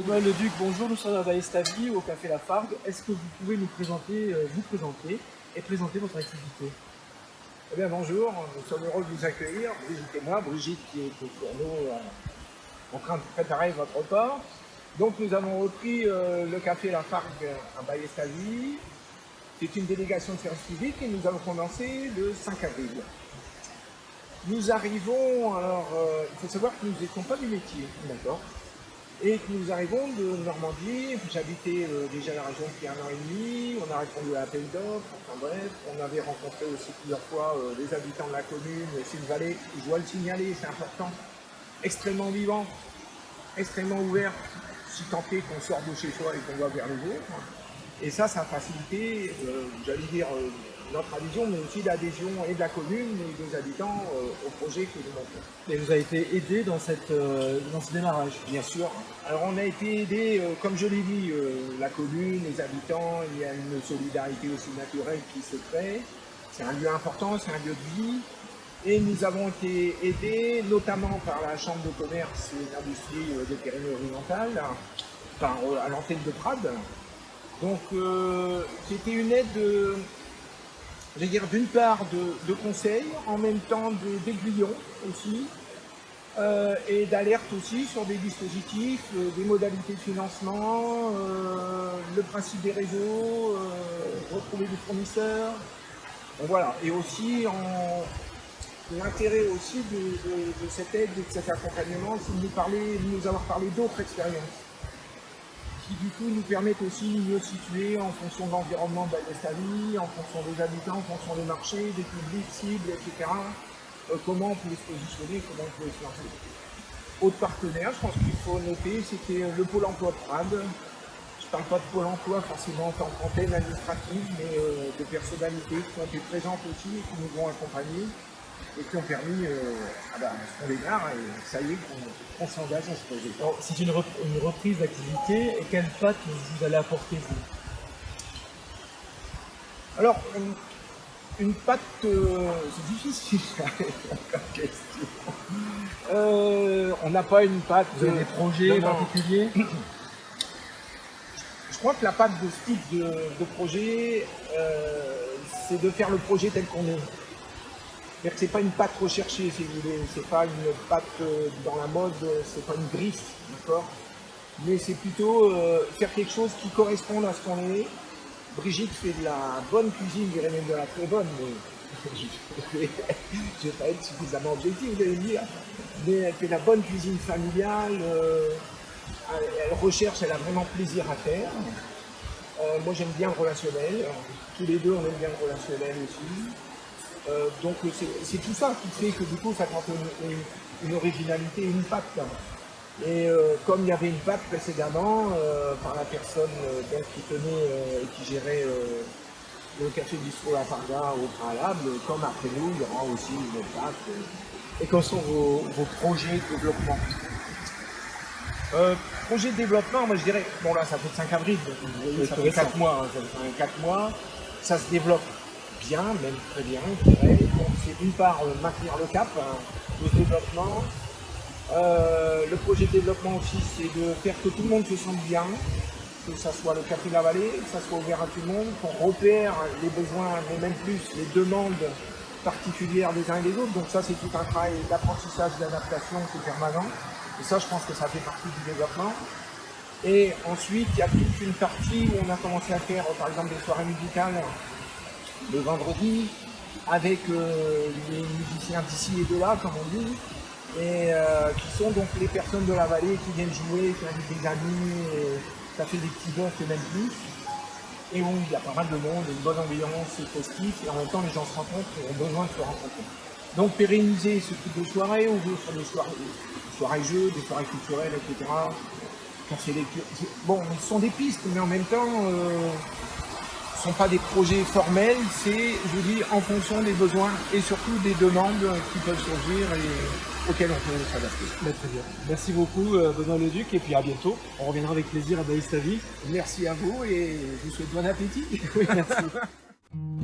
Benoît Leduc, bonjour, nous sommes à Baillestavie, au Café La Fargue. Est-ce que vous pouvez nous présenter, et présenter votre activité? Eh bien bonjour, nous sommes heureux de vous accueillir, Brigitte et moi, Brigitte qui est au fourneau en train de préparer votre repas. Donc nous avons repris le Café La Fargue à Baillestavie. C'est une délégation de service public et nous avons commencé le 5 avril. Nous arrivons, alors il faut savoir que nous n'étions pas du métier, d'accord, et que nous arrivons de Normandie. J'habitais déjà la région depuis 1 an et demi, on a répondu à l'appel d'offres, enfin bref, on avait rencontré aussi plusieurs fois les habitants de la commune. C'est une vallée, je dois le signaler, c'est important, extrêmement vivant, extrêmement ouvert, si tant est qu'on sort de chez soi et qu'on va vers les autres. Et ça a facilité, j'allais dire, notre adhésion, mais aussi l'adhésion et de la commune et des habitants au projet que nous montons. Et vous avez été aidé dans ce démarrage? Bien sûr. Alors on a été aidé, comme je l'ai dit, la commune, les habitants, il y a une solidarité aussi naturelle qui se crée. C'est un lieu important, c'est un lieu de vie. Et nous avons été aidés notamment par la Chambre de commerce et d'industrie des Pyrénées-Orientales, à l'antenne de Prades. Donc c'était une aide, je vais dire, d'une part de conseils, en même temps d'aiguillons aussi, et d'alerte aussi sur des dispositifs, des modalités de financement, le principe des réseaux, retrouver des fournisseurs. Donc voilà, et aussi l'intérêt aussi de cette aide et de cet accompagnement, c'est de nous avoir parlé d'autres expériences, qui du coup nous permettent aussi de mieux situer en fonction de l'environnement de Baillestavie, en fonction des habitants, en fonction des marchés, des publics, cibles, etc. Comment on pouvait se positionner, comment on pouvait se lancer. Autre partenaire, je pense qu'il faut noter, c'était le Pôle emploi de Prades. Je ne parle pas de Pôle emploi forcément en tant qu'antenne administrative, mais de personnalités qui ont été présentes aussi et qui nous ont accompagnés et qui ont permis à ce qu'on démarre, et ça y est, qu'on s'engage dans ce projet. C'est une reprise d'activité, et quelle patte vous allez apporter, vous? Alors, une patte, c'est difficile comme question. On n'a pas une patte. Vous avez des projets particuliers? Je crois que la patte de ce type de projet, c'est de faire le projet tel qu'on est. C'est-à-dire que c'est pas une patte recherchée, si vous voulez, c'est pas une patte dans la mode, c'est pas une griffe, d'accord, mais c'est plutôt faire quelque chose qui corresponde à ce qu'on est. Brigitte fait de la bonne cuisine, je dirais même de la très bonne, mais je vais pas être suffisamment objectif, vous allez me dire, mais elle fait de la bonne cuisine familiale, elle recherche, elle a vraiment plaisir à faire. Moi j'aime bien le relationnel, tous les deux on aime bien le relationnel aussi. Donc c'est tout ça qui fait que du coup ça prend une originalité, une patte. Et comme il y avait une patte précédemment par la personne qui tenait et qui gérait le café bistrot La Fargue au préalable, comme après nous il y aura aussi une patte. Et quels sont vos projets de développement? Projet de développement, moi je dirais, bon là ça fait le 5 avril, donc vous voyez, ça fait 4 mois, hein, ça fait 4 mois, ça se développe bien, même très bien, je dirais. Donc c'est d'une part maintenir le cap de ce développement. Le projet de développement aussi, c'est de faire que tout le monde se sente bien, que ça soit le Café de la Vallée, que ça soit ouvert à tout le monde, qu'on repère les besoins, mais même plus les demandes particulières des uns et des autres. Donc ça c'est tout un travail d'apprentissage, d'adaptation qui est permanent. Et ça je pense que ça fait partie du développement. Et ensuite il y a toute une partie où on a commencé à faire par exemple des soirées musicales le vendredi, avec les musiciens d'ici et de là, comme on dit, et qui sont donc les personnes de la vallée qui viennent jouer, qui invitent des amis, et ça fait des petits bœufs et même plus. Et où il y a pas mal de monde, une bonne ambiance, c'est festif, et en même temps les gens se rencontrent et ont besoin de se rencontrer. Donc pérenniser ce type de soirée, ouvrir sur des soirées jeux, des soirées culturelles, etc. Café lecture. Bon, ce sont des pistes, mais en même temps, ne sont pas des projets formels, c'est, je vous dis, en fonction des besoins et surtout des demandes qui peuvent surgir et auxquelles on peut s'adapter. Très bien. Merci beaucoup Benoît Leduc, et puis à bientôt. On reviendra avec plaisir à Baillestavie. Merci à vous et je vous souhaite bon appétit. Oui, merci.